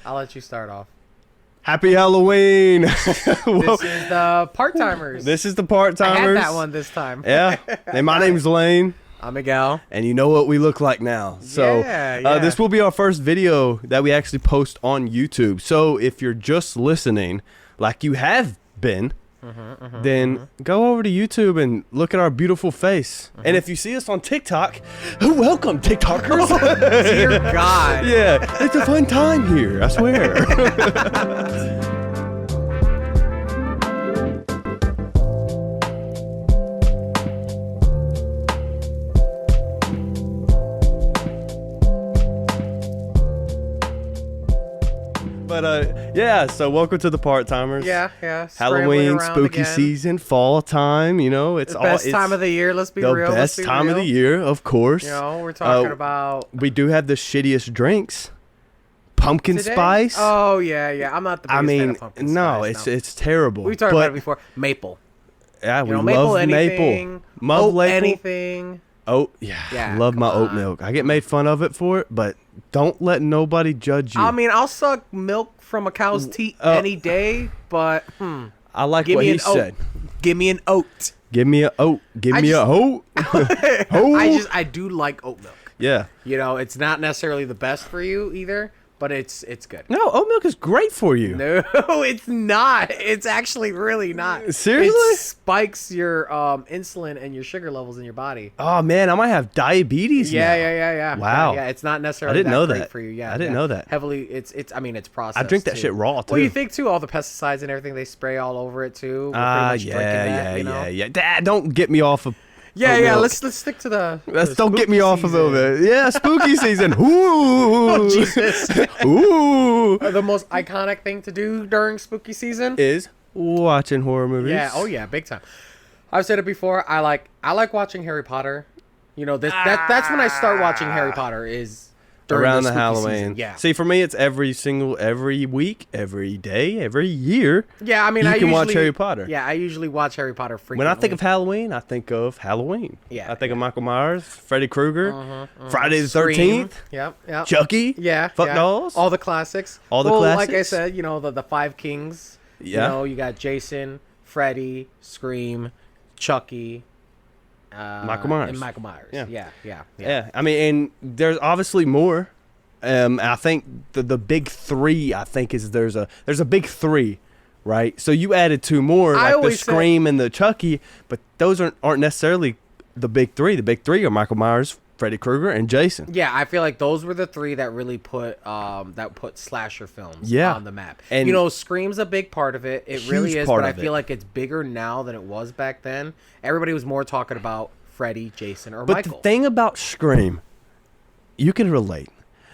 I'll let you start off. Happy Halloween. This is the part-timers. This is the part-timers. I had that one this time. Yeah. And my name's Lane. I'm Miguel. And you know what we look like now. So this will be our first video that we actually post on YouTube. So if you're just listening, like you have been, then go over to YouTube and look at our beautiful face. And if you see us on TikTok, welcome TikTokers. Dear God. Yeah, it's a fun time here, I swear. But yeah, so welcome to the part-timers. Yeah. Halloween, spooky season, fall time, you know, it's the all best time of the year, let's be real. The best time of the year, of course. You know, we're talking about we do have the shittiest drinks. Pumpkin spice. Oh yeah. I'm not the biggest fan of pumpkin spice. It's terrible. We've talked about it before. Maple. Yeah, we love maple anything. maple. Oat anything. Oh yeah, love my oat milk. I get made fun of it for it, but don't let nobody judge you. I mean, I'll suck milk from a cow's teat any day, but I like what he said. Give me an oat. Give me an oat. Give me a oat. I do like oat milk. Yeah. You know, it's not necessarily the best for you either, but it's good. No, oat milk is great for you. No, it's not. It's actually really not. Seriously? It spikes your insulin and your sugar levels in your body. Oh man, I might have diabetes now. Yeah. Wow. Yeah, it's not necessarily I didn't know great that for you. Yeah, I didn't know that. Heavily, it's processed. I drink that too. shit raw too. Well, you think too, all the pesticides and everything they spray all over it too. Yeah. Dad, don't get me off of. Yeah. Let's stick to the. Don't get me off of it. Yeah, spooky season. Ooh. Oh Jesus. Ooh. The most iconic thing to do during spooky season is watching horror movies. Yeah. Oh yeah, big time. I've said it before. I like watching Harry Potter. You know, that's when I start watching Harry Potter is around the Halloween. Season. Yeah. See, for me, it's every week, every day, every year. Yeah, I mean, you can watch Harry Potter. Yeah, I usually watch Harry Potter frequently. When I think of Halloween, I think of Halloween. Yeah. I think of Michael Myers, Freddy Krueger, Friday the Scream. 13th. Yep. Chucky. Yeah. Fuck dolls. All the classics. Classics. Like I said, you know, the five kings. Yeah. You know, you got Jason, Freddy, Scream, Chucky. Michael Myers. And Michael Myers. Yeah. I mean, and there's obviously more. I think the big three. I think is there's a big three, right? So you added two more, like the Scream and the Chucky, but those aren't necessarily the big three. The big three are Michael Myers, Freddy Krueger, and Jason. Yeah, I feel like those were the three that really put slasher films on the map. And you know, Scream's a big part of it. It really is, but I feel like it's bigger now than it was back then. Everybody was more talking about Freddy, Jason, or Michael. But the thing about Scream, you can relate.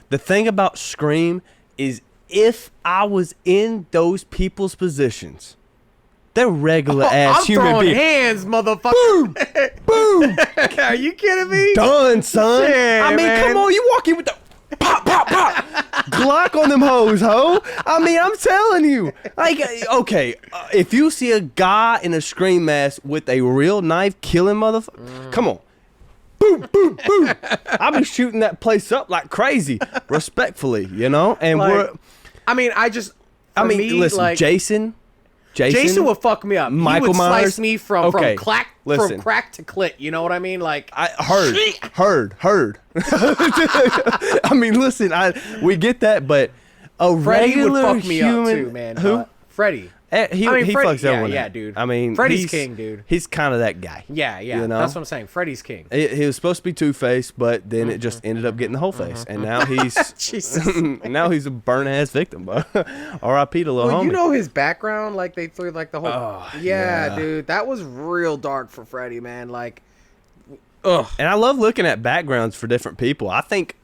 The thing about Scream is if I was in those people's positions, they're regular ass human beings. I'm throwing hands, motherfucker. Boom! Boom! Are you kidding me? Done, son. Yeah, I mean, come on, you walking with the pop, pop, pop. Glock on them hoes, ho. I mean, I'm telling you. Like, okay, if you see a guy in a Scream mask with a real knife killing motherfucker, come on. Boom, boom, boom. I've been shooting that place up like crazy, respectfully, you know? And listen, Jason will fuck me up. Michael he would Myers, slice me from crack to clit. You know what I mean? Like I heard. I mean, listen, we get that, but Freddy would fuck me up too, man. Who? Freddy. He fucks everyone. Yeah, dude. I mean, Freddy's king, dude. He's kind of that guy. Yeah. You know? That's what I'm saying. Freddy's king. He was supposed to be Two-Face, but then it just ended up getting the whole face, and now he's now he's a burnt ass victim. R.I.P. to little homie. You know his background, like they threw like the whole. Yeah, dude, that was real dark for Freddy, man. Like, ugh. And I love looking at backgrounds for different people. I think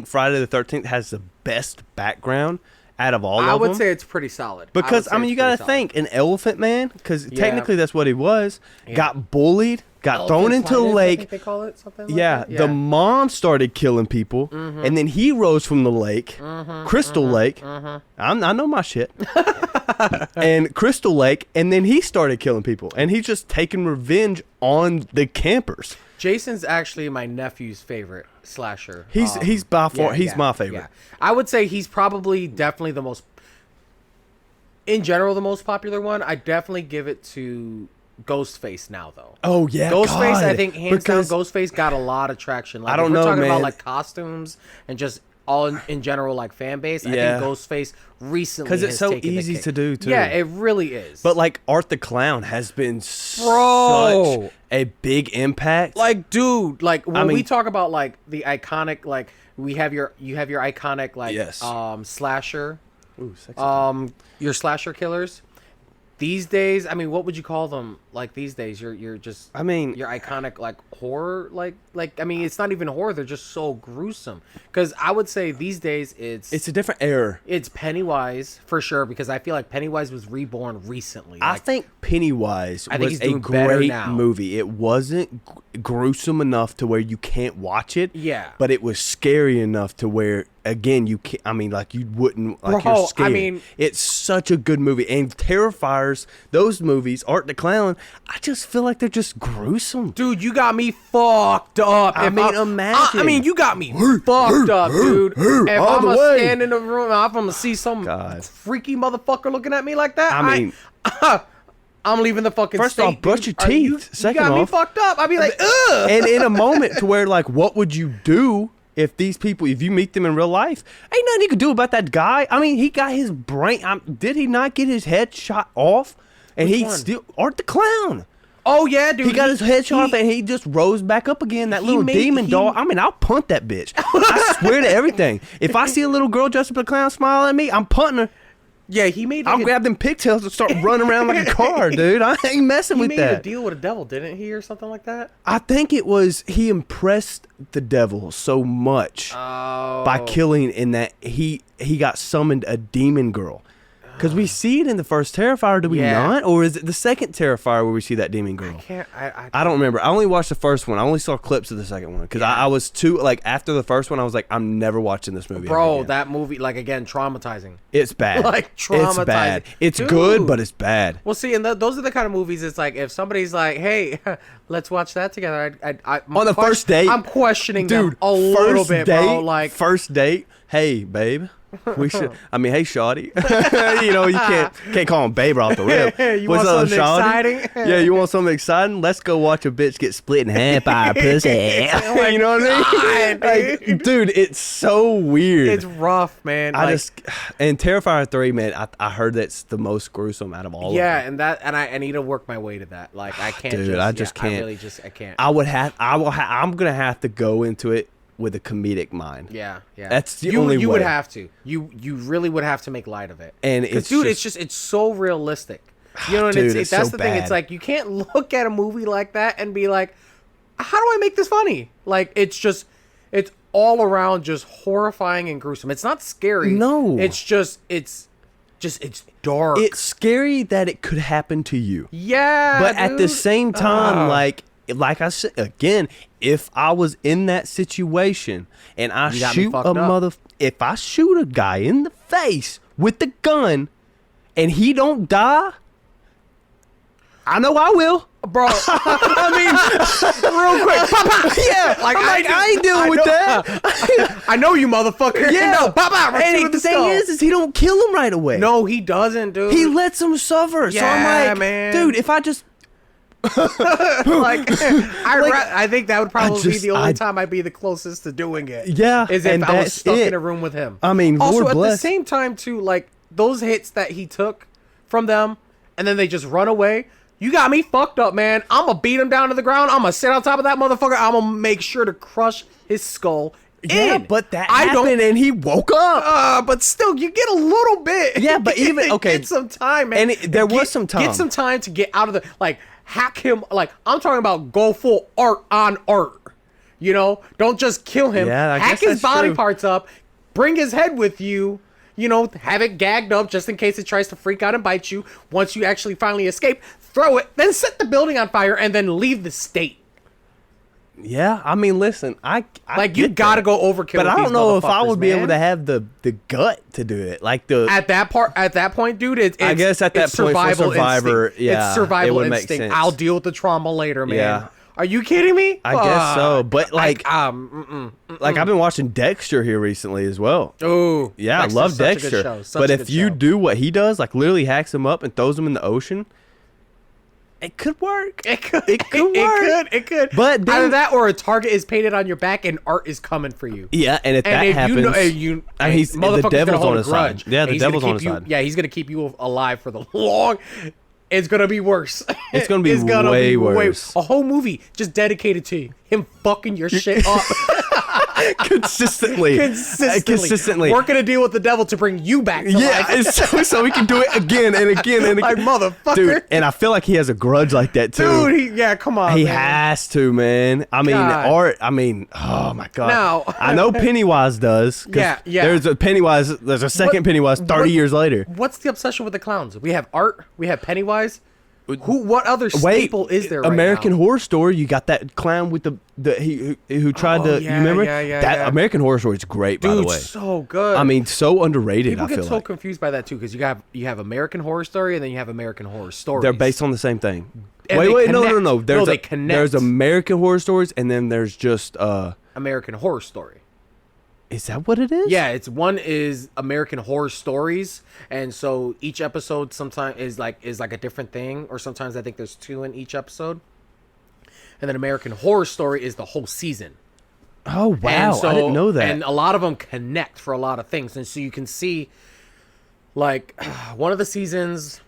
Friday the 13th has the best background out of all of them. I would say it's pretty solid. Because, I mean, you got to think, an Elephant Man, because technically that's what he was, got bullied, got thrown into a lake. I think they call it something like that. The mom started killing people, and then he rose from the lake, Crystal Lake. I know my shit. And Crystal Lake, and then he started killing people. And he's just taking revenge on the campers. Jason's actually my nephew's favorite slasher. He's by far my favorite. Yeah. I would say he's probably definitely the most, in general, the most popular one. I definitely give it to Ghostface now, though. Oh yeah, Ghostface. God. I think hands down, Ghostface got a lot of traction. Like, I don't know, talking man. about like costumes and just all in general, like fan base. I think Ghostface recently because it's so easy to do too. Yeah, it really is. But like Art the Clown has been such a big impact. Like, dude, like when we talk about like the iconic, like you have your iconic like slasher, your slasher killers. These days, I mean, what would you call them? Like these days, you're just. I mean, your iconic like horror, like I mean, it's not even horror. They're just so gruesome. Because I would say these days it's a different era. It's Pennywise for sure, because I feel like Pennywise was reborn recently. I think Pennywise was a great movie. It wasn't gruesome enough to where you can't watch it. Yeah. But it was scary enough to where, again, you can't. I mean, like you wouldn't like. You're scared. I mean, it's such a good movie. And Terrifiers, those movies, Art the Clown, I just feel like they're just gruesome. Dude, you got me fucked up. I mean, imagine. I mean, you got me fucked up, dude. If I'm gonna stand in the room, I'm gonna see some freaky motherfucker looking at me like that. I mean, I'm leaving the fucking First state, off, brush your teeth. Second you got off, me fucked up. I'd be like, ugh. And in a moment to where, like, what would you do if these people, if you meet them in real life? Ain't nothing you could do about that guy. I mean, he got his brain. Did he not get his head shot off? And he still Art the Clown. Oh yeah, dude. He got his head shot off and he just rose back up again. That little demon doll. I mean, I'll punt that bitch. I swear to everything. If I see a little girl dressed up as a clown smile at me, I'm punting her. Yeah, he made. I'll grab them pigtails and start running around like a car, dude. I ain't messing with that. He made a deal with a devil, didn't he, or something like that? I think it was he impressed the devil so much by killing in that he got summoned a demon girl. Because we see it in the first Terrifier, do we not? Or is it the second Terrifier where we see that demon girl? I don't remember. I only watched the first one. I only saw clips of the second one. Because I was too, like, after the first one, I was like, I'm never watching this movie. Bro, that movie, like, again, traumatizing. It's bad. Like, traumatizing. It's bad. It's good, but it's bad. Well, see, and those are the kind of movies, it's like, if somebody's like, hey, let's watch that together. On the first date. I'm questioning them a little bit, bro. Like, first date, hey, babe. We should. I mean, hey, shawty. You know, you can't call him babe off the rip. You want something exciting? Yeah, you want something exciting? Let's go watch a bitch get split in half by a pussy. You know what I mean? Like, dude, it's so weird. It's rough, man. And Terrifier 3, man, I heard that's the most gruesome out of all of them. Yeah, and I need to work my way to that. Like, I can't. Dude, I just can't. I really just I can't. I'm gonna have to go into it with a comedic mind. Yeah. That's the only way. You would have to. You really would have to make light of it. And it's so realistic. You know, dude, that's so the thing. It's like you can't look at a movie like that and be like, how do I make this funny? Like, it's all around just horrifying and gruesome. It's not scary. No. It's dark. It's scary that it could happen to you. Yeah. But at the same time, like I said, again, if I was in that situation and I if I shoot a guy in the face with the gun and he don't die, I know I will. Bro, I mean, real quick, pop. Yeah, like I ain't dealing with that. I know you, motherfucker. Yeah, no, pop. And the thing is he don't kill him right away. No, he doesn't, dude. He lets him suffer. Yeah, so I'm like, man. Dude, if I just I think that would probably be the only time I'd be the closest to doing it. Yeah, is if I was stuck in a room with him. I mean, also at the same time too, like those hits that he took from them, and then they just run away. You got me fucked up, man. I'm gonna beat him down to the ground. I'm gonna sit on top of that motherfucker. I'm gonna make sure to crush his skull. Yeah, but that happened and he woke up. But still, you get a little bit. Yeah, but even get some time, man. And there was some time. Get some time to get out of the hack him. Like, I'm talking about go full art on art. You know, don't just kill him. Yeah, hack his body parts up. Bring his head with you. You know, have it gagged up just in case it tries to freak out and bite you. Once you actually finally escape, throw it, then set the building on fire, and then leave the state. Yeah, I mean, listen, I you gotta go overkill. But I don't know if I would be able to have the gut to do it. Like at that point, dude. I guess at that point, for Survivor, instinct. It's survival it would instinct. make sense. I'll deal with the trauma later, man. Yeah. Are you kidding me? I guess so. But like I've been watching Dexter here recently as well. Oh, yeah, I love Dexter. But if you do what he does, like literally hacks him up and throws him in the ocean, it could work. It could work. It could. But then, either that or a target is painted on your back and art is coming for you. Yeah, and if that happens, the devil's on his side. Yeah, the devil's on his side. Yeah, he's gonna keep you alive for the long. It's gonna be worse. It's gonna be way worse. A whole movie just dedicated to him fucking your shit up. Consistently working a deal with the devil to bring you back to life. so we can do it again and again and again. Like, motherfucker. Dude, and I feel like he has a grudge like that too. Dude, come on, he has to, man. I mean, art, oh my God. Now, I know Pennywise does. Yeah. There's a second Pennywise 30 years later. What's the obsession with the clowns? We have art, we have Pennywise. What other staple is there right American now? Horror Story, you got that clown with who tried to, you remember? That American Horror Story is great, by the way. So good. I mean, so underrated, People I feel get so confused by that, too, because you have American Horror Story and then you have American Horror Stories. They're based on the same thing. And No. They connect. There's American Horror Stories, and then there's just... American Horror Story. Is that what it is? Yeah, one is American Horror Stories, and so each episode sometimes is like a different thing, or sometimes I think there's 2 in each episode. And then American Horror Story is the whole season. Oh wow, I didn't know that. And a lot of them connect for a lot of things, and so you can see, like, one of the seasons,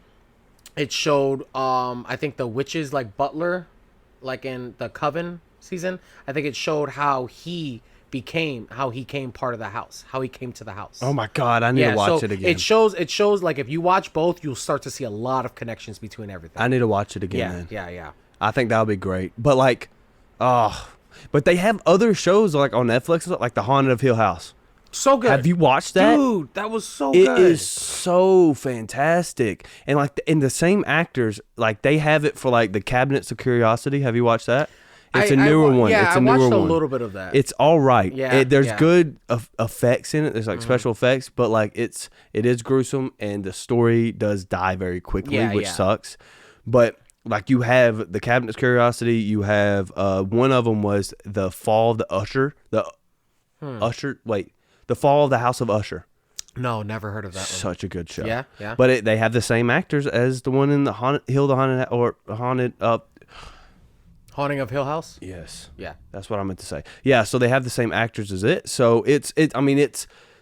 it showed I think the witches like Butler, like in the Coven season. I think it showed how he came part of the house, how he came to the house. Oh my God, I need to watch it again. It shows like if you watch both, you'll start to see a lot of connections between everything. I need to watch it again. Yeah. I think that'll be great. But like, but they have other shows like on Netflix, like The Haunted of Hill House. So good. Have you watched that? Dude, that was so good. It is so fantastic. And like in the same actors, like they have it for like the Cabinets of Curiosity. Have you watched that? It's a newer one. Yeah, it's a I newer watched a one. little bit of that. It's all right. Yeah, there's good effects in it. There's like special effects, but like it is gruesome, and the story does die very quickly, which sucks. But like you have the Cabinet's Curiosity. You have one of them was the Fall of the Usher. The Fall of the House of Usher. No, never heard of that one. Such a good show. Yeah. But they have the same actors as the one in the Haunting of Hill House? Yes. Yeah. That's what I meant to say. Yeah, so they have the same actors as it. So it's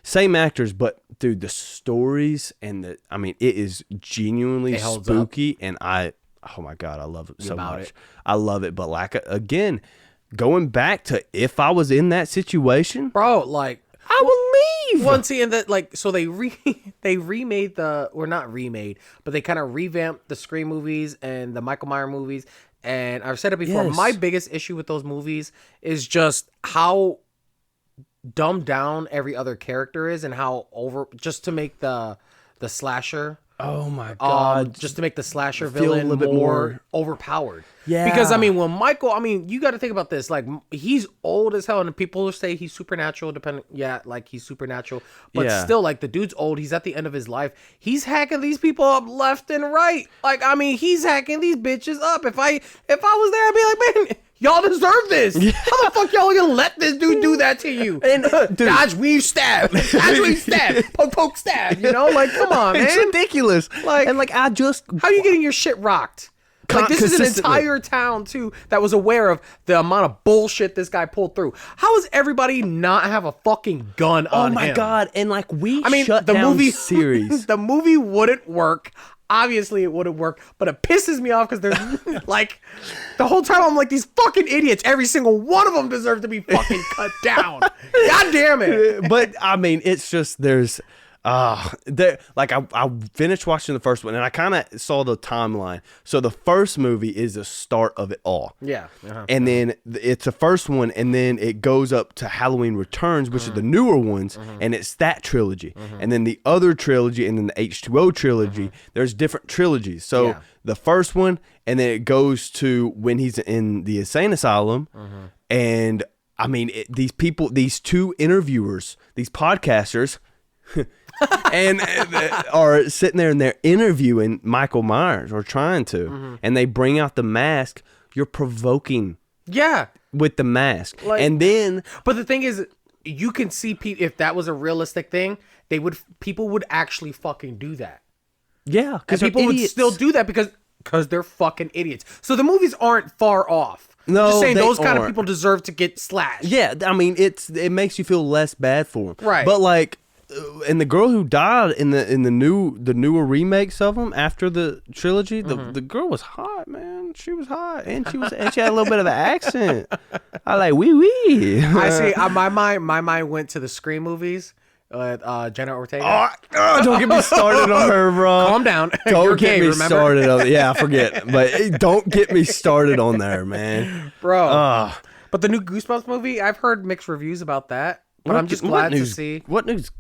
same actors, but dude, the stories and it is genuinely spooky, and oh my God, I love it so much. I love it, but like again, going back to if I was in that situation, bro, like I would leave. Once and that, like, so they remade not remade, but they kind of revamped the Scream movies and the Michael Myers movies. And I've said it before, my biggest issue with those movies is just how dumbed down every other character is, and how just to make the slasher. Oh my God! Just to make the slasher villain a little bit more overpowered. Yeah. Because when Michael, you got to think about this. Like, he's old as hell, and people say he's supernatural. He's supernatural, but still, like, the dude's old. He's at the end of his life. He's hacking these people up left and right. Like, he's hacking these bitches up. If I was there, I'd be like, man, y'all deserve this. Yeah. How the fuck y'all gonna let this dude do that to you? And dodge, weave, stab. Dodge, weave, stab. Poke, stab. Like, come on, man. It's ridiculous. Like, and how are you getting your shit rocked? Like, this is an entire town, too, that was aware of the amount of bullshit this guy pulled through. How does everybody not have a fucking gun on him? Oh, my God. And, like, shut down movie series. The movie wouldn't work. Obviously, it wouldn't work, but it pisses me off because there's, like, the whole time I'm like, these fucking idiots, every single one of them deserves to be fucking cut down. God damn it. But, it's just, there's... I finished watching the first one, and I kind of saw the timeline. So the first movie is the start of it all. Yeah. And then it's the first one, and then it goes up to Halloween Returns, which are the newer ones, and it's that trilogy. And then the other trilogy, and then the H2O trilogy, there's different trilogies. So the first one, and then it goes to when he's in the insane asylum, and these people, these two interviewers, these podcasters, and are sitting there and they're interviewing Michael Myers, or trying to, and they bring out the mask. You're provoking Yeah. With the mask. Like, and then... But the thing is, you can see if that was a realistic thing, people would actually fucking do that. Yeah. Because people would still do that because they're fucking idiots. So the movies aren't far off. No, I'm just saying those kind of people deserve to get slashed. Yeah, I mean, it makes you feel less bad for them. Right. But like... And the girl who died in the newer remakes of them after the trilogy, the girl was hot, man. She was hot, and she had a little bit of an accent. I like wee wee. I see. My mind went to the Scream movies with Jenna Ortega. Don't get me started on her, bro. Calm down. Don't get me started on. Yeah, I forget, but don't get me started on there, man, bro. But the new Goosebumps movie, I've heard mixed reviews about that. But I'm just glad to see what news.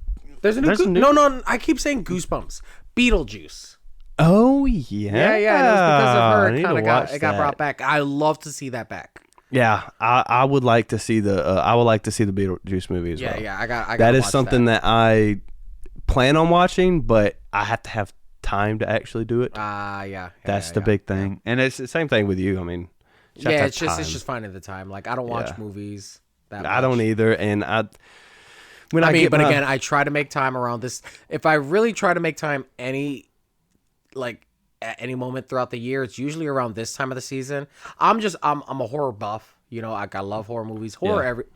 There's a new No, I keep saying Goosebumps. Beetlejuice. Oh yeah. Yeah. And it was because of her. It got brought back. I love to see that back. Yeah, I would like to see the Beetlejuice movie as well. Yeah. I got. That is something that I plan on watching, but I have to have time to actually do it. Yeah. That's the big thing, and it's the same thing with you. I mean, it's just finding the time. Like I don't watch movies that much. I don't either, and again, I try to make time around this. If I really try to make time at any moment throughout the year, it's usually around this time of the season. I'm a horror buff. You know, I love horror movies,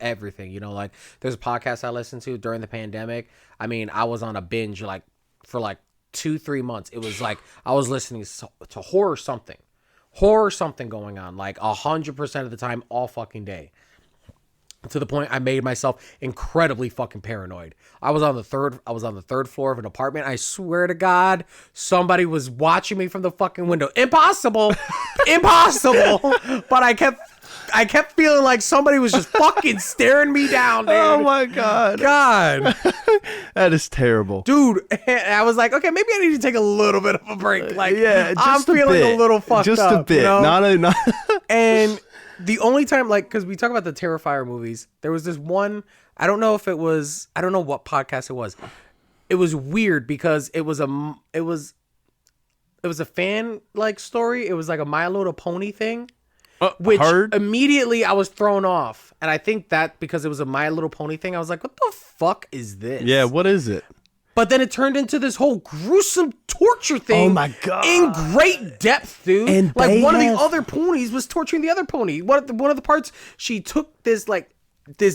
everything. You know, like there's a podcast I listened to during the pandemic. I mean, I was on a binge for 2-3 months. It was like I was listening to horror something going on 100% of the time, all fucking day. To the point I made myself incredibly fucking paranoid. I was on the third floor of an apartment. I swear to God, somebody was watching me from the fucking window. Impossible. But I kept feeling like somebody was just fucking staring me down, dude. Oh my God. That is terrible. Dude, I was like, okay, maybe I need to take a little bit of a break. I'm feeling a little fucked up. Just a bit. You know? Not And the only time, because we talk about the Terrifier movies, there was this one, I don't know what podcast it was. It was weird because it was a fan story. It was like a My Little Pony thing, which immediately I was thrown off. And I think that because it was a My Little Pony thing, I was like, what the fuck is this? Yeah, what is it? But then it turned into this whole gruesome torture thing. Oh my God. In great depth, dude. And one of the other ponies was torturing the other pony. One of the parts, she took this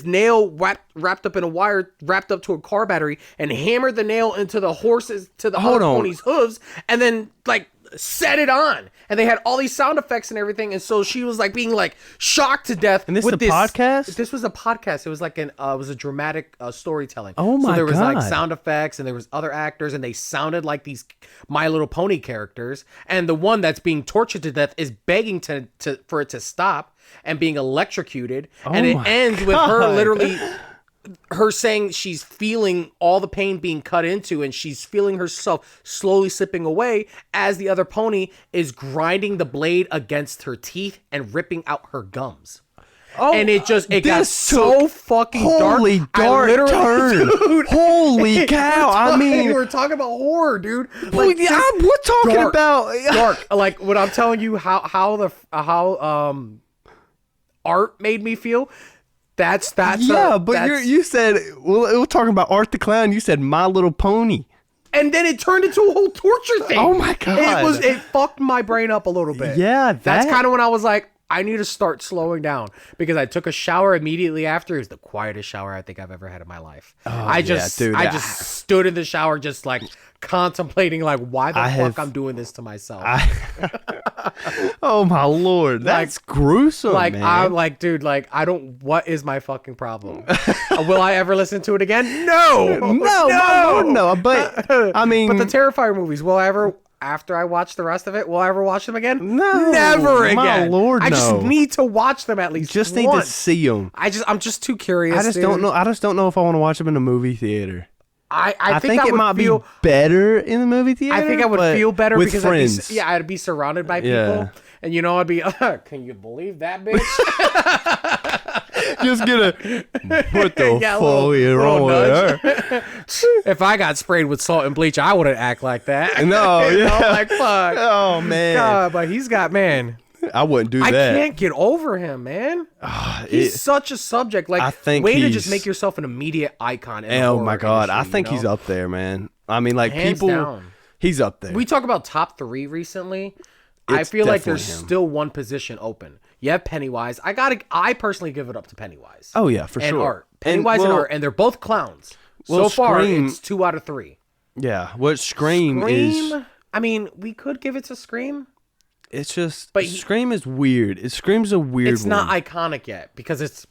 nail wrapped up in a wire, wrapped up to a car battery, and hammered the nail into the other pony's hooves, and then set it on. And they had all these sound effects and everything, and so she was being shocked to death. And this is a podcast? This was a podcast. It was it was a dramatic storytelling. Oh my God. So there was sound effects, and there was other actors, and they sounded like these My Little Pony characters. And the one that's being tortured to death is begging for it to stop and being electrocuted. And it ends with her literally her saying she's feeling all the pain being cut into, and she's feeling herself slowly slipping away as the other pony is grinding the blade against her teeth and ripping out her gums. And it got so fucking dark. Holy dark turn. Dude, holy cow. I mean, we're talking about horror, dude. We're talking about dark. When I'm telling you how art made me feel. That's you said we're talking about Art the Clown. You said My Little Pony, and then it turned into a whole torture thing. Oh my God! It fucked my brain up a little bit. Yeah, that's kind of when I was like, I need to start slowing down, because I took a shower immediately after. It was the quietest shower I think I've ever had in my life. I just stood in the shower, just contemplating why the fuck I'm doing this to myself. Oh my Lord, that's gruesome. Man. I'm dude, I don't. What is my fucking problem? Will I ever listen to it again? No, no. But I mean, but the Terrifier movies, will I ever? After I watch the rest of it, will I ever watch them again? No, never again. My Lord, no. I just need to watch them at least. Just need to see them. I'm just too curious. I just don't know if I want to watch them in a movie theater. I think it might be better in the movie theater. I think I would feel better with because friends. I'd be surrounded by people, and I'd be. Can you believe that, bitch? Just get a what the fuck is wrong with her? If I got sprayed with salt and bleach, I wouldn't act like that. No, fuck. Oh man, God, but he's got I wouldn't do that. I can't get over him, man. He's such a subject. Like, I think way to just make yourself an immediate icon. Oh my God, I think he's up there, man. I mean, like hands people, down. He's up there. We talk about top 3 recently. I feel like there's still one position open. You have Pennywise. I personally give it up to Pennywise. Oh yeah, for and sure. Art. Pennywise and Art, and they're both clowns. So far, it's 2 out of 3. Yeah, what Scream is. I mean, we could give it to Scream. It's just, but Scream is weird. Scream's a weird one. It's not iconic yet because it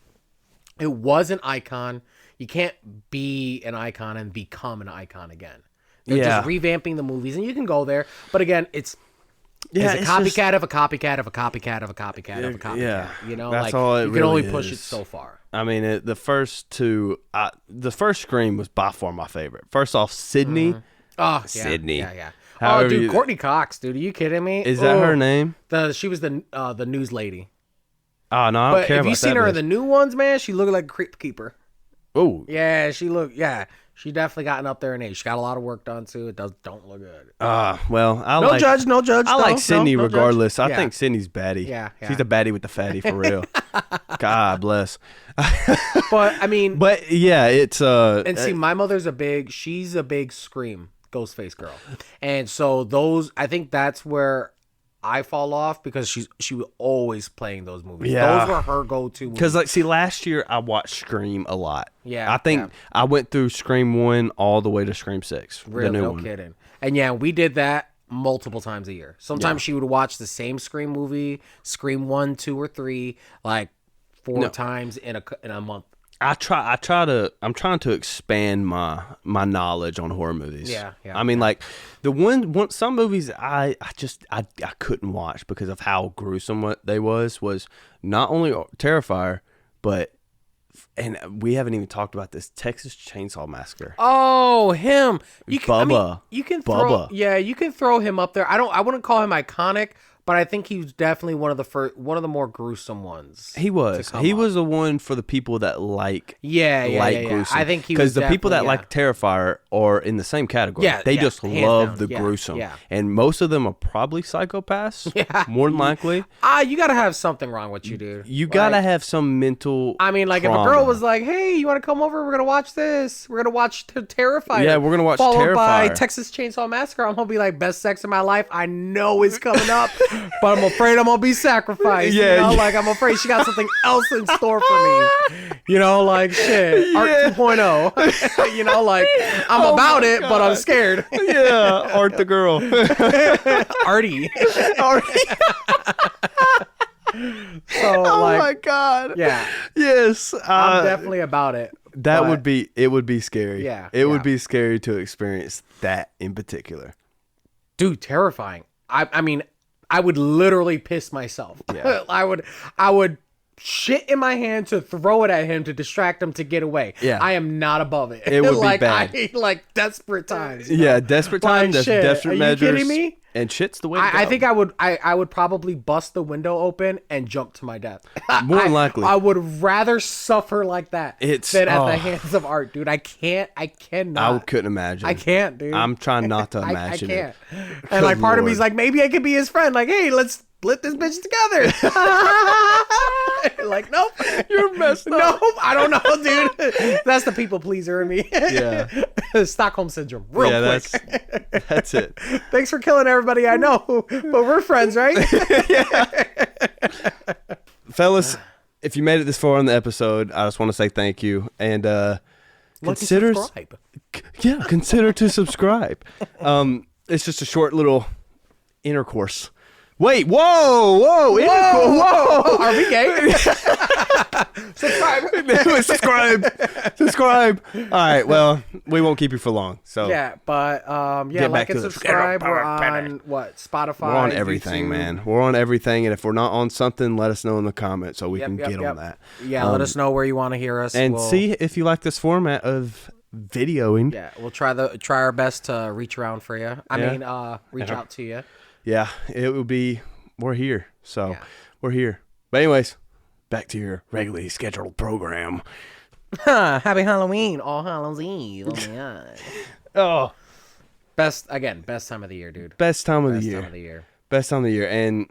was an icon. You can't be an icon and become an icon again. They're just revamping the movies, and you can go there. But again, it's a copycat of a copycat of a copycat of a copycat of a copycat. Yeah, you know, that's like all it you really can only is. push it so far. I mean, the first 2, the first Scream was by far my favorite. First off, Sydney. Oh, Sydney. Yeah. Oh, dude, Courtney Cox, dude. Are you kidding me? Is that her name? She was the news lady. Oh, no, I don't care about that. Have you seen her in the new ones, man? She looked like a creep keeper. Oh. Yeah, she definitely gotten up there in age. She got a lot of work done, too. It don't look good. Well, no judge. I like Sydney regardless. I think Sydney's baddie. Yeah. She's a baddie with the fatty, for real. God bless. But, I mean. But, yeah, it's. And see, my mother's she's a big Scream Ghostface girl. And so I think that's where I fall off because she was always playing those movies. Yeah. Those were her go-to movies. Because, like, see, last year I watched Scream a lot. Yeah. I think I went through Scream 1 all the way to Scream 6. Really? The new No one. kidding. And yeah, we did that multiple times a year. Sometimes she would watch the same Scream movie, Scream 1, 2, or 3, like 4 times in a month. I'm trying to expand my knowledge on horror movies. Yeah. I mean, like some movies I couldn't watch because of how gruesome what they was not only Terrifier, but and we haven't even talked about this Texas Chainsaw Massacre. Oh, him. You can Bubba. You can throw him up there. I wouldn't call him iconic, but I think he was definitely one of the more gruesome ones. He was. He was the one for the people that like gruesome. I think he because the people that like Terrifier are in the same category. They just love the gruesome. Yeah. And most of them are probably psychopaths. Yeah. More than likely. You gotta have something wrong with you, dude. You gotta have some mental. I mean, like trauma. If a girl was like, "Hey, you want to come over? We're gonna watch this. We're gonna watch Terrifier." Yeah, we're gonna watch followed Terrifier. by Texas Chainsaw Massacre. I'm gonna be like, "Best sex of my life." I know it's coming up. But I'm afraid I'm gonna be sacrificed. Yeah, like I'm afraid she got something else in store for me. Like shit, Art 2.0. Like I'm about it, but I'm scared. Yeah, Art the girl, Artie. So, oh my God. Yeah. Yes. I'm definitely about it. It would be scary. Yeah. It would be scary to experience that in particular. Dude, terrifying. I mean, I would literally piss myself. Yeah. I would shit in my hand to throw it at him to distract him to get away. Yeah. I am not above it. It would be bad. Like desperate times. Yeah, desperate times. That's desperate measures. Are you kidding me? And shit's the way to go. I think I would probably bust the window open and jump to my death. More than likely. I would rather suffer like that than at the hands of Art, dude. I cannot. I couldn't imagine. I can't, dude. I'm trying not to imagine I can't. it. And like part of me's like, maybe I could be his friend. Like, hey, let's split this bitch together. Like, nope. You're messed up. Nope. I don't know, dude. That's the people pleaser in me. Yeah. Stockholm syndrome. Real quick. That's it. Thanks for killing everybody I know, but we're friends, right? Yeah. Fellas, if you made it this far in the episode, I just want to say thank you. And consider subscribe. Consider to subscribe. It's just a short little intercourse. Wait, whoa! Are we gay? Subscribe. All right, well, we won't keep you for long. So yeah, but like and subscribe. We're on what? Spotify. We're on everything, YouTube. Man. We're on everything, and if we're not on something, let us know in the comments so we can get on that. Yeah, let us know where you want to hear us, and see if you like this format of videoing. Yeah, we'll try our best to reach around for you. Reach out to you. Yeah, it will be. We're here, so we're here. But anyways, back to your regularly scheduled program. Happy Halloween, All Hallows Eve. Oh my God. Oh, best time of the year, dude. Best time of the year. Best time of the year, and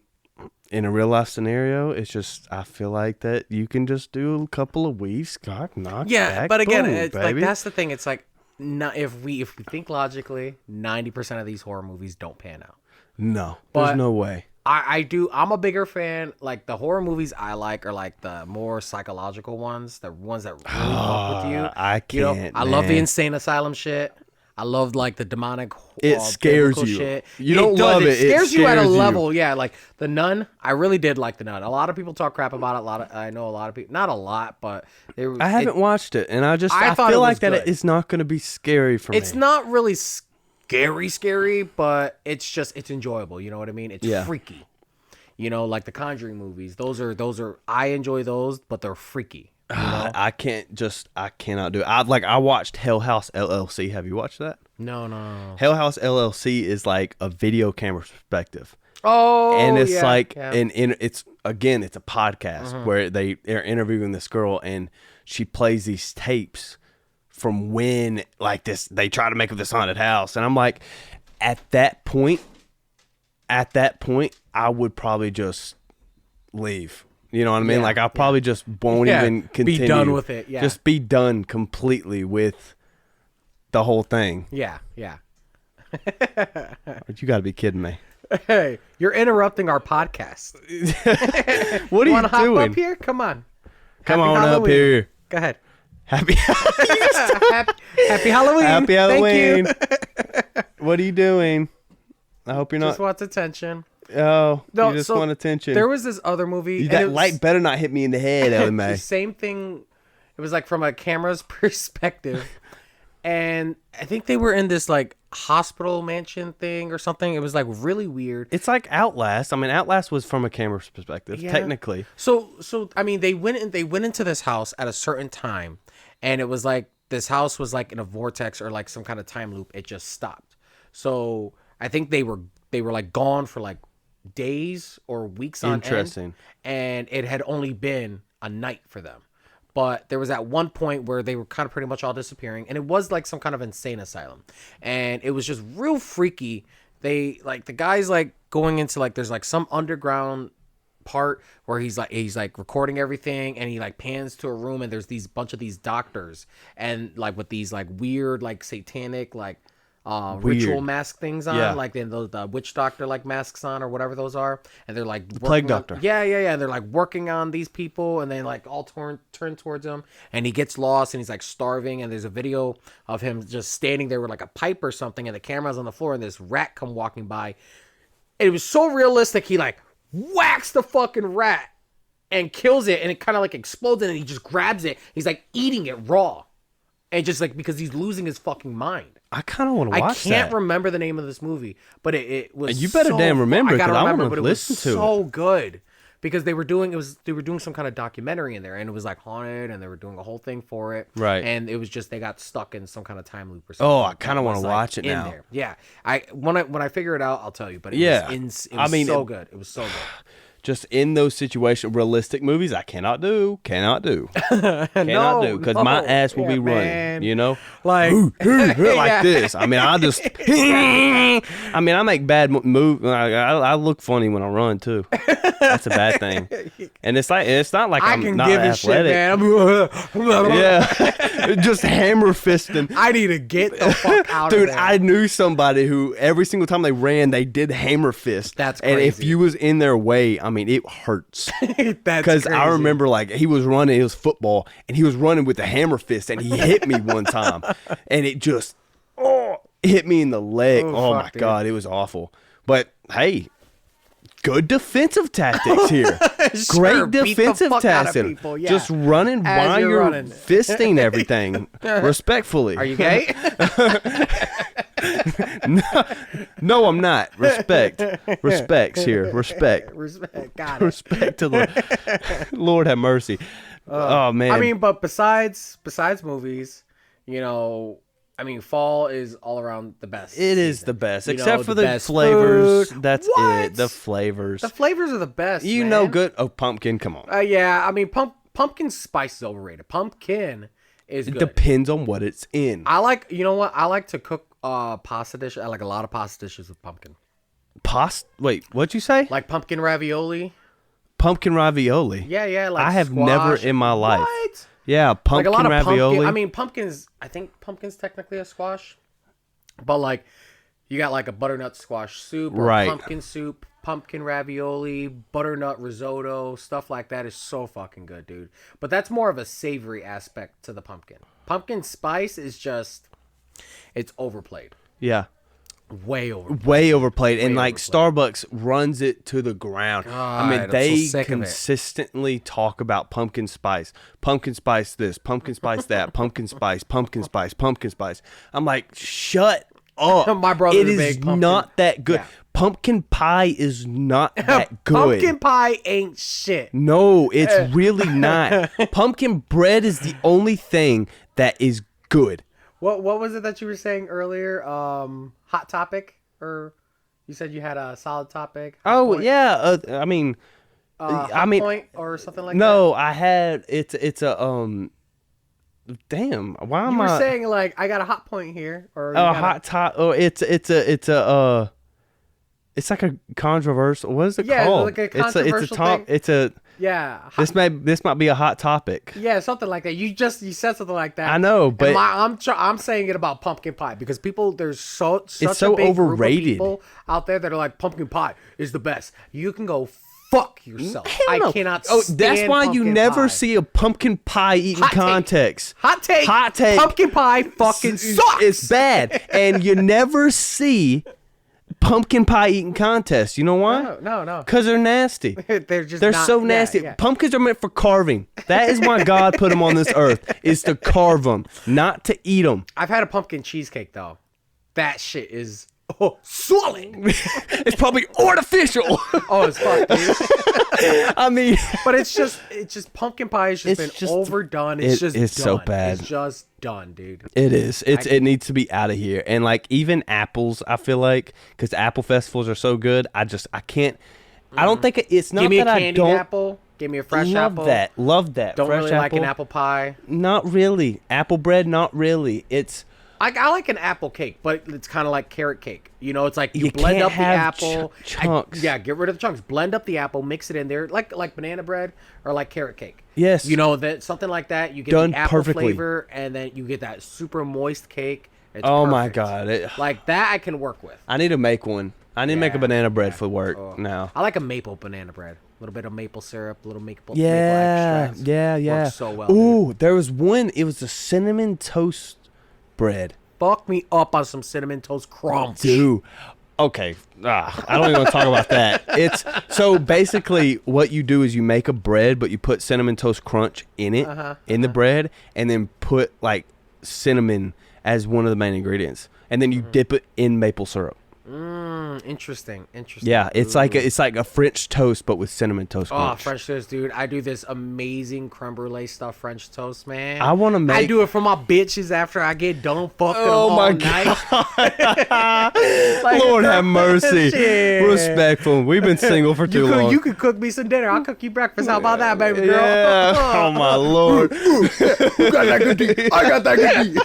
in a real life scenario, it's just I feel like that you can just do a couple of weeks, knock back, but again, boom, it's baby. like that's the thing. It's like not if we think logically, 90% of these horror movies don't pan out. No, there's no way. I do. I'm a bigger fan. Like the horror movies I like are like the more psychological ones, the ones that really fuck with you. I can't. I love the insane asylum shit. I love like the demonic. It scares you. Shit. You don't love it. It scares you at a level. Yeah, like The Nun. I really did like The Nun. A lot of people talk crap about it. I know a lot of people. Not a lot, but I haven't watched it, and I feel like that it's not going to be scary for me. It's not really scary, but it's enjoyable. You know what I mean? It's freaky. You know, like the Conjuring movies. Those are. I enjoy those, but they're freaky. You know? I cannot do it. I watched Hell House LLC. Have you watched that? No. Hell House LLC is like a video camera perspective. Oh, and it's and it's a podcast where they're interviewing this girl, and she plays these tapes from when like this they try to make up this haunted house, and I'm like, at that point, I would probably just leave. You know what I mean? Like, I probably just won't even continue. Be done with it. Yeah. Just be done completely with the whole thing. Yeah. You got to be kidding me. Hey, you're interrupting our podcast. What are you hop doing? Up here? Come on. Come on up here. Go ahead. Happy Halloween. Happy Halloween. Thank you. What are you doing? I hope you're not. Just wants attention. Oh, no, you just want attention. There was this other movie. That light better not hit me in the head, LMA. Same thing. It was like from a camera's perspective. And I think they were in this like hospital mansion thing or something. It was like really weird. It's like Outlast. I mean, Outlast was from a camera's perspective, technically. So I mean, they went into this house at a certain time, and it was like this house was like in a vortex or like some kind of time loop. It just stopped. So I think they were like gone for like days or weeks on end, and it had only been a night for them. But there was at one point where they were kind of pretty much all disappearing, and it was like some kind of insane asylum, and it was just real freaky. They like the guy's like going into like there's like some underground part where he's like recording everything, and he like pans to a room, and there's these bunch of these doctors, and like with these like weird like satanic like ritual mask things on, like then the witch doctor like masks on or whatever those are, and they're like the plague doctor. And they're like working on these people, and then like all turn towards him, and he gets lost, and he's like starving, and there's a video of him just standing there with like a pipe or something, and the camera's on the floor, and this rat come walking by. It was so realistic. He like whacks the fucking rat and kills it, and it kind of like explodes, and he just grabs it. He's like eating it raw, and just like because he's losing his fucking mind. I kind of want to watch that. I can't remember the name of this movie, but it was. You better damn remember, because I want to listen to it. So good, because they were doing some kind of documentary in there, and it was like haunted, and they were doing a whole thing for it, right? And it was just they got stuck in some kind of time loop or something. Oh, I kind of want to watch it now. There. Yeah, when I figure it out, I'll tell you. But it was so good. It was so good. Just in those situations, realistic movies, I cannot do, because my ass will be running, you know, like like this. I mean, I make bad moves. I look funny when I run too. That's a bad thing. And it's not like I'm not athletic. Yeah, just hammer fisting. I need to get the fuck out dude, of there. I knew somebody who every single time they ran, they did hammer fist. That's crazy. And if you was in their way, I mean, it hurts. Because I remember like he was running, it was football, and he was running with the hammer fist, and he hit me one time, and it just hit me in the leg. Oh my God, it was awful. But hey, good defensive tactics here. Sure, great defensive tactics. Just running while you're fisting everything respectfully. Are you gay? No, I'm not. Respect's here. Respect. Got it. Respect to the Lord have mercy. Oh man. I mean, but besides movies, you know, I mean, fall is all around the best. It is the best, except for the flavors. Food. That's it. The flavors. The flavors are the best. You know, good. Oh, pumpkin. Come on. Yeah, I mean, pumpkin spice is overrated. Pumpkin is good. It depends on what it's in. I like. You know what? I like to cook pasta dish. I like a lot of pasta dishes with pumpkin. Wait, what'd you say? Like pumpkin ravioli. Pumpkin ravioli. Yeah. Like I have squash. never in my life. What? Yeah, pumpkin like a lot of ravioli. Pumpkin, I mean, pumpkins. I think pumpkin's technically a squash, but like you got like a butternut squash soup, or pumpkin soup, pumpkin ravioli, butternut risotto, stuff like that is so fucking good, dude. But that's more of a savory aspect to the pumpkin. Pumpkin spice is just, it's overplayed. Yeah. Way overplayed. And like Starbucks runs it to the ground. God, I mean, they so consistently talk about pumpkin spice this, pumpkin spice that, pumpkin spice. I'm like, shut up. My brother, it is not that good. Yeah. Pumpkin pie is not that good. Pumpkin pie ain't shit. No, it's really not. Pumpkin bread is the only thing that is good. What was it that you were saying earlier? Hot topic, or you said you had a solid topic? Point? Yeah. Point or something like that. No, I had it's a Damn, why am I? You were saying like I got a hot point here, or hot top. Oh, it's like a controversial. What is it called? Like a controversial thing. It's a. Yeah. This might be a hot topic. Yeah, something like that. You said something like that. I know, but I'm saying it about pumpkin pie because there's such it's a big overrated group of people out there that are like pumpkin pie is the best. You can go fuck yourself. No. I cannot stand that's why you never see a pumpkin pie eating contest. Hot take. Pumpkin pie fucking sucks. It's bad. And you never see pumpkin pie eating contest. You know why? No. Because they're nasty. they're so nasty. Yeah. Pumpkins are meant for carving. That is why God put them on this earth, is to carve them, not to eat them. I've had a pumpkin cheesecake though. That shit is solid. It's probably artificial. Oh, it's fuck, dude. I mean, but it's just pumpkin pie has been overdone. It's done. So bad. It's just done, dude. It is. It needs to be out of here. And like even apples, I feel like, because apple festivals are so good, I can't. I don't think it's not. Give me that a candied I don't. Apple. Give me a fresh apple. Love that. Don't fresh really apple. like an apple pie. Not really. Apple bread. Not really. It's. I like an apple cake, but it's kind of like carrot cake. You know, it's like you blend up the apple. Chunks. Get rid of the chunks. Blend up the apple, mix it in there, like banana bread or like carrot cake. Yes. You know, that something like that. You get Done the apple perfectly. flavor, and then you get that super moist cake. It's oh perfect. my god! Like that, I can work with. I need to make one. I need to make a banana bread for work now. I like a maple banana bread. A little bit of maple syrup, a little maple extracts. Yeah. Works so well. Ooh, dude. there was one. It was a cinnamon toast bread. Fuck me up on some cinnamon toast crunch. Dude. Okay. I don't even want to talk about that. It's so basically what you do is you make a bread, but you put cinnamon toast crunch in it, in the bread, and then put like cinnamon as one of the main ingredients, and then you dip it in maple syrup. Interesting. Yeah, it's like a French toast, but with cinnamon toast crunch. Oh, French toast, dude! I do this amazing creme brulee stuff French toast, man. I want to make. I do it for my bitches after I get done fucking all my god! Like, Lord have mercy. Shit. Respectful. We've been single for too long. You could cook me some dinner. I'll cook you breakfast. How about that, baby girl? Yeah. Oh my lord! You got that good tea. I got that good tea.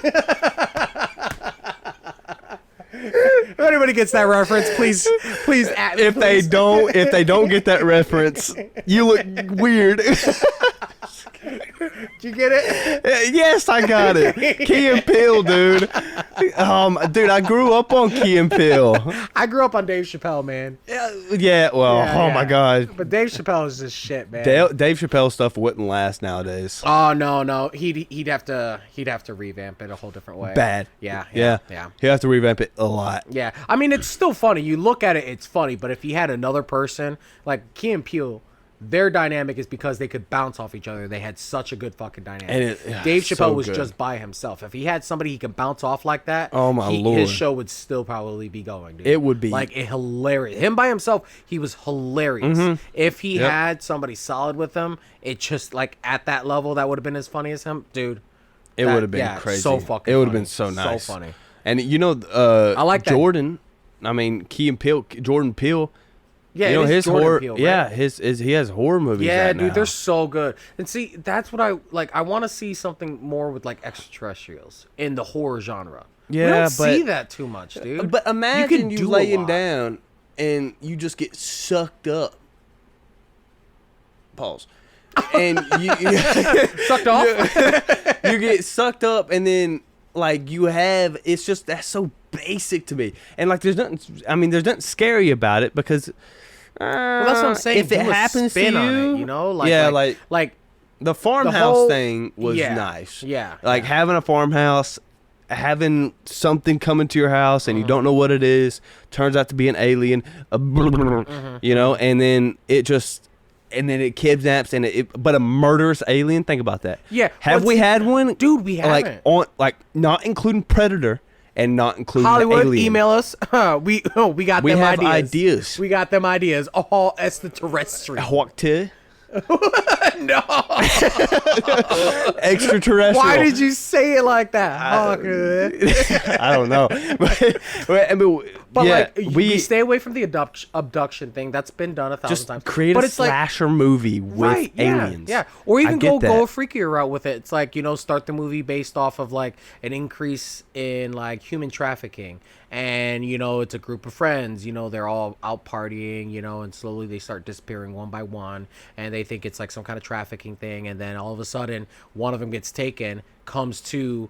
If anybody gets that reference, please at me. If they don't get that reference, you look weird. Did you get it? Yes, I got it. Key and Peele, dude. Dude, I grew up on Key and Peele. I grew up on Dave Chappelle, man. Yeah. Well, my god. But Dave Chappelle is just shit, man. Dave Chappelle stuff wouldn't last nowadays. Oh no. He'd have to revamp it a whole different way. Bad. Yeah. He'd have to revamp it a lot. Yeah. I mean, it's still funny. You look at it, it's funny. But if he had another person like Key and Peele, their dynamic is because they could bounce off each other. They had such a good fucking dynamic. Dave Chappelle was just by himself. If he had somebody he could bounce off like that, oh my lord, his show would still probably be going, dude. It would be like hilarious. Him by himself, he was hilarious. If he had somebody solid with him, it just like at that level, that would have been as funny as him, dude. It would have been crazy. So fucking. It would have been so nice. So funny. And I like Jordan. I mean, Key and Peele, Jordan Peele. Yeah, you know his Jordan horror. Peele, right? Yeah, he has horror movies. Yeah, right dude, now. they're so good. And see, that's what I like. I want to see something more with like extraterrestrials in the horror genre. Yeah, we don't see that too much, dude. But imagine you laying down and you just get sucked up. Pause. And you sucked off. You get sucked up, and then like it's just that's so basic to me. And like there's nothing scary about it because well, that's what I'm saying. If it happens to you, like the farmhouse thing was nice. Yeah. Like having a farmhouse, having something come into your house and you don't know what it is, turns out to be an alien, you know, and then it kidnaps but a murderous alien. Think about that. Yeah. Have we had one? Dude, we haven't. Like not including Predator and not including Hollywood, Alien. email us. We got them ideas. We got them ideas. All extraterrestrial. What to? No. Extraterrestrial. Why did you say it like that? I don't know. But we stay away from the abduction thing. That's been done 1,000 times. Create a slasher movie with aliens. Yeah. Or even go a freakier route with it. It's like, start the movie based off of like an increase in like human trafficking. And, it's a group of friends, they're all out partying, and slowly they start disappearing one by one. And they think it's like some kind of trafficking thing. And then all of a sudden, one of them gets taken, comes to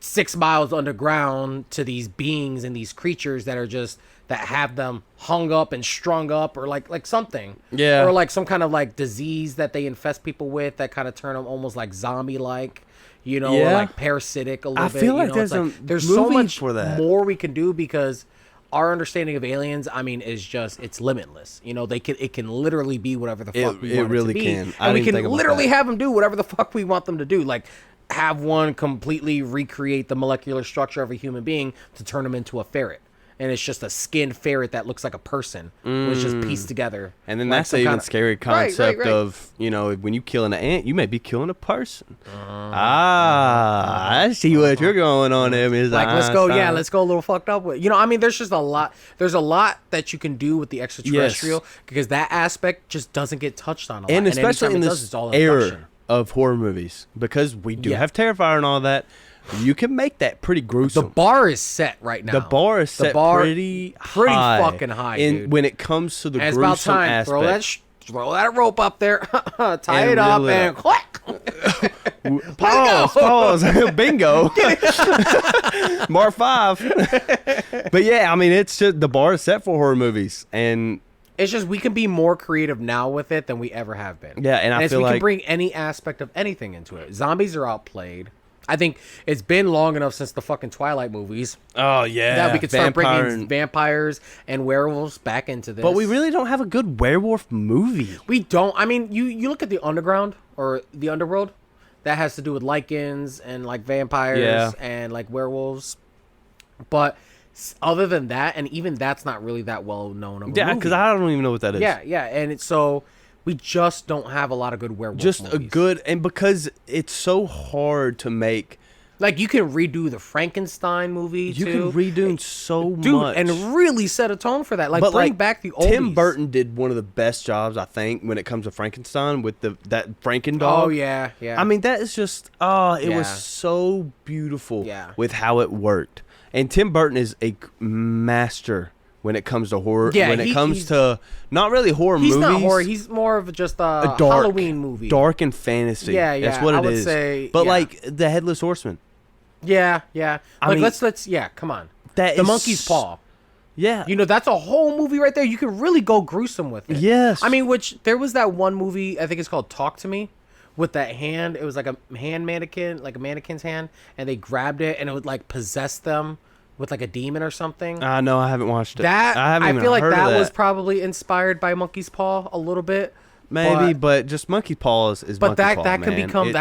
6 miles underground to these beings and these creatures that have them hung up and strung up or like something. Yeah. Or like some kind of like disease that they infest people with that kind of turn them almost like zombie-like. Or like parasitic a little bit. I feel like there's so much more we can do because our understanding of aliens, is just it's limitless. It can literally be whatever the fuck we want it to be. Can. And we can literally have them do whatever the fuck we want them to do. Like have one completely recreate the molecular structure of a human being to turn them into a ferret. And it's just a skinned ferret that looks like a person. It's just pieced together. And then that's the even scary concept of, when you kill an ant, you may be killing a person. I see what you're going on there, Ms. Like, let's go a little fucked up with. There's just a lot. There's a lot that you can do with the extraterrestrial because that aspect just doesn't get touched on a lot. And especially in this era of horror movies, because we do have Terrifier and all that. You can make that pretty gruesome. The bar is set right now. The bar is set pretty high. Fucking high, dude. When it comes to the and gruesome it's about time. aspect. Throw that rope up there, tie it up, and click. Pause. Bingo. Mark 5. But yeah, it's just the bar is set for horror movies, and it's just we can be more creative now with it than we ever have been. Yeah, and I feel we like can bring any aspect of anything into it. Zombies are outplayed. I think it's been long enough since the fucking Twilight movies. Oh, yeah. That we could start bringing vampires and werewolves back into this. But we really don't have a good werewolf movie. We don't. You look at the underground or the underworld. That has to do with lichens and like vampires and like werewolves. But other than that, and even that's not really that well known of a movie. Yeah, because I don't even know what that is. Yeah. And so we just don't have a lot of good werewolf movies. And because it's so hard to make. Like, you can redo the Frankenstein movie, You can redo so much. Dude, and really set a tone for that. Like, bring back the oldies. Tim Burton did one of the best jobs, I think, when it comes to Frankenstein with that Frankendog. Oh, yeah. That is just, it was so beautiful with how it worked. And Tim Burton is a master when it comes to horror. Yeah, when it comes to not really horror movies. He's not horror. He's more of just a Halloween movie. Dark and fantasy. Yeah. That's what it is. Say, but like the Headless Horseman. Yeah. Let's come on. The Monkey's Paw. Yeah. That's a whole movie right there. You can really go gruesome with it. Yes. Which there was that one movie, I think it's called Talk to Me, with that hand. It was like a hand mannequin, like a mannequin's hand, and they grabbed it and it would like possess them with like a demon or something. No, I haven't watched it. I feel like that was probably inspired by Monkey's Paw a little bit. Maybe, but just Monkey's Paw is Monkey's Paw, that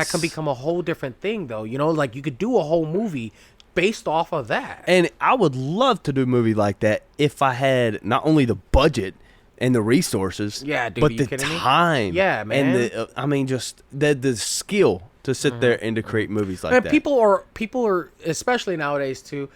can become a whole different thing though. Like you could do a whole movie based off of that. And I would love to do a movie like that if I had not only the budget and the resources, but the time. Yeah, man. And just the skill to sit there and to create movies like that. People are especially nowadays too.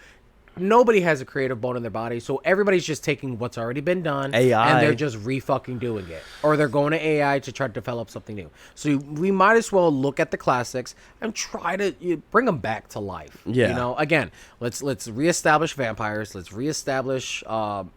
nobody has a creative bone in their body, so everybody's just taking what's already been done, AI, and they're just re-fucking doing it, or they're going to AI to try to develop something new. So we might as well look at the classics and try to bring them back to life. Yeah. You know, again, let's reestablish vampires, let's reestablish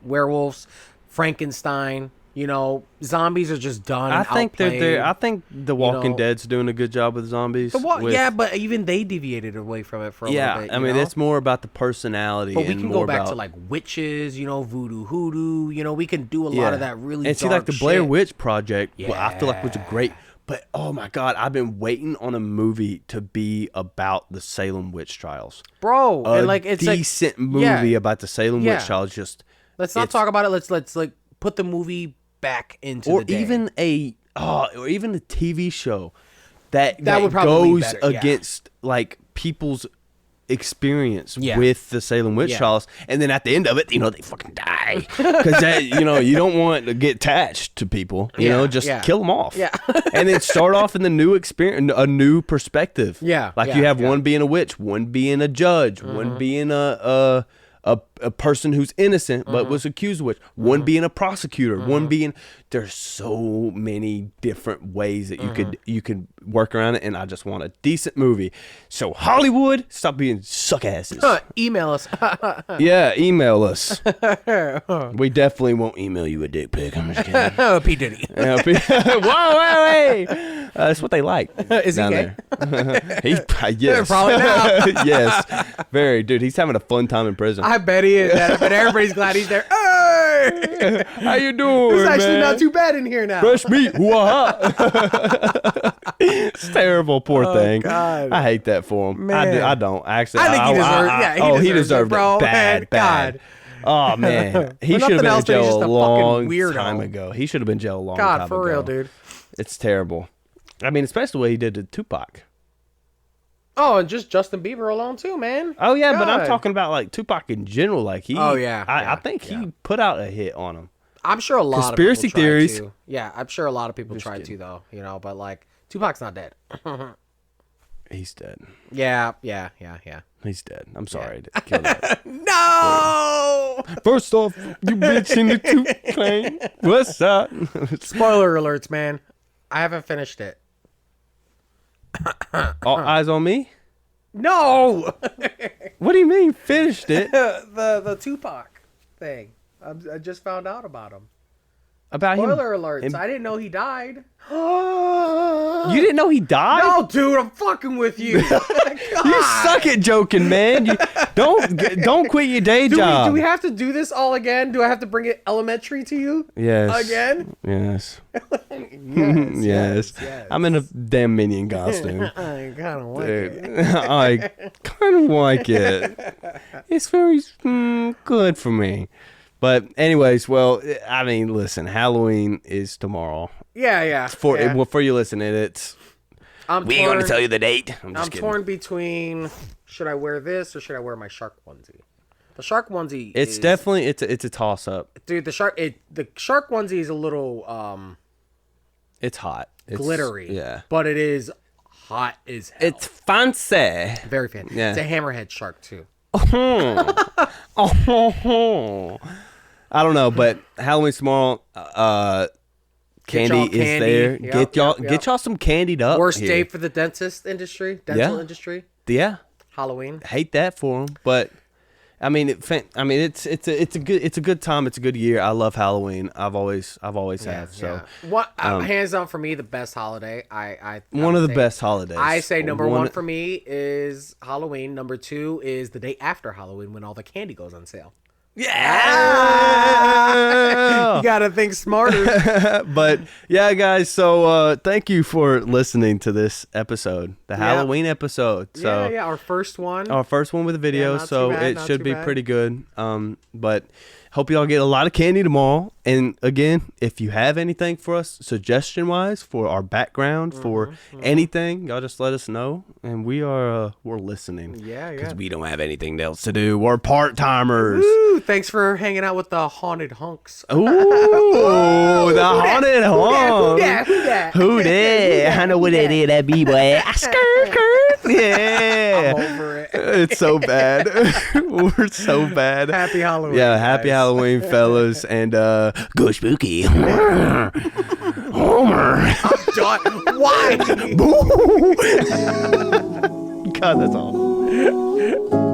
werewolves, Frankenstein. You know, zombies are just done. I think they're I think The Walking Dead's doing a good job with zombies. Yeah, but even they deviated away from it for a little bit. Yeah, I mean, it's more about the personality. But we can go back to like witches, voodoo, hoodoo. We can do a lot of that really. And see, dark like the Blair shit. Witch Project, well, I feel like was a great. But oh my God, I've been waiting on a movie to be about the Salem witch trials, bro. And like it's decent movie about the Salem witch trials. Just let's not talk about it. Let's like put the movie back into or the day. even a TV show that would probably goes be better, against like people's experience with the Salem witch trials, and then at the end of it, they fucking die because you don't want to get attached to people. Just kill them off. Yeah, and then start off in the new experience, a new perspective. Yeah, like you have one being a witch, one being a judge, one being a person who's innocent but was accused of witch, one being a prosecutor, one being. There's so many different ways that you could work around it, and I just want a decent movie. So Hollywood, stop being suck asses. Email us. Yeah, email us. We definitely won't email you a dick pic. I'm just kidding. P Diddy. Whoa, wait. That's what they like. Is he gay? Yes. Probably now. Yes. Very, dude. He's having a fun time in prison. I bet he is. But everybody's glad he's there. Hey! How you doing? It's actually not too bad in here now. Fresh meat. It's terrible. Poor thing. God. I hate that for him. Man. I don't. Actually, I think he deserves he deserved it, bro. it. Bad. God. Oh, man. He should have been in jail a long time ago. He should have been in jail a long time ago. God, for real, dude. It's terrible. I mean, especially the way he did to Tupac. Oh, and just Justin Bieber alone too, man. Oh yeah, but I'm talking about like Tupac in general. Like he. Oh yeah. I think he put out a hit on him. I'm sure a lot conspiracy of people theories. Tried to. Yeah, I'm sure a lot of people tried to though. But like Tupac's not dead. He's dead. Yeah. He's dead. I'm sorry to kill that. No. First off, you bitch in the tooth plane. What's up? Spoiler alerts, man. I haven't finished it. All eyes on me? No. What do you mean finished it? the Tupac thing. I just found out about him. About Spoiler alerts. I didn't know he died. You didn't know he died? No, dude, I'm fucking with you. You suck at joking, man. Don't quit your day job. Do we have to do this all again? Do I have to bring it elementary to you? Yes. Again? Yes. Yes. I'm in a damn minion costume. I kind of like it. I kind of like it. It's very good for me. But anyways, well, I mean, listen, Halloween is tomorrow. Yeah. For you listening, it's... We ain't going to tell you the date. I'm torn between, should I wear this or should I wear my shark onesie? The shark onesie definitely, it's a toss-up. Dude, the shark onesie is a little... It's hot. It's glittery. Yeah. But it is hot as hell. It's fancy. Very fancy. Yeah. It's a hammerhead shark, too. I don't know, but Halloween tomorrow, candy is there. Yep, get y'all some candied up. Worst day for the dental industry. Yeah. Halloween. Hate that for them, but I mean, it's a good time. It's a good year. I love Halloween. I've always have. So what hands down for me, the best holiday. I one of the best holidays. I say number one for me is Halloween. Number two is the day after Halloween when all the candy goes on sale. Yeah, you gotta think smarter. But yeah, guys. So thank you for listening to this episode, the Halloween episode. So our first one with a video. So it should be pretty good. But hope y'all get a lot of candy tomorrow. And again, if you have anything for us, suggestion wise, for our background, for anything, y'all just let us know, and we're listening. Yeah. Because we don't have anything else to do. We're part timers. Thanks for hanging out with the haunted hunks. Ooh, the haunted hunks. Who that? Who that? I know what that is, that B-boy. Skirt. Yeah. I'm over it. It's so bad. We're so bad. Happy Halloween. Yeah, happy Halloween, fellas. And go spooky. Homer. I'm done. Why? God, that's awful.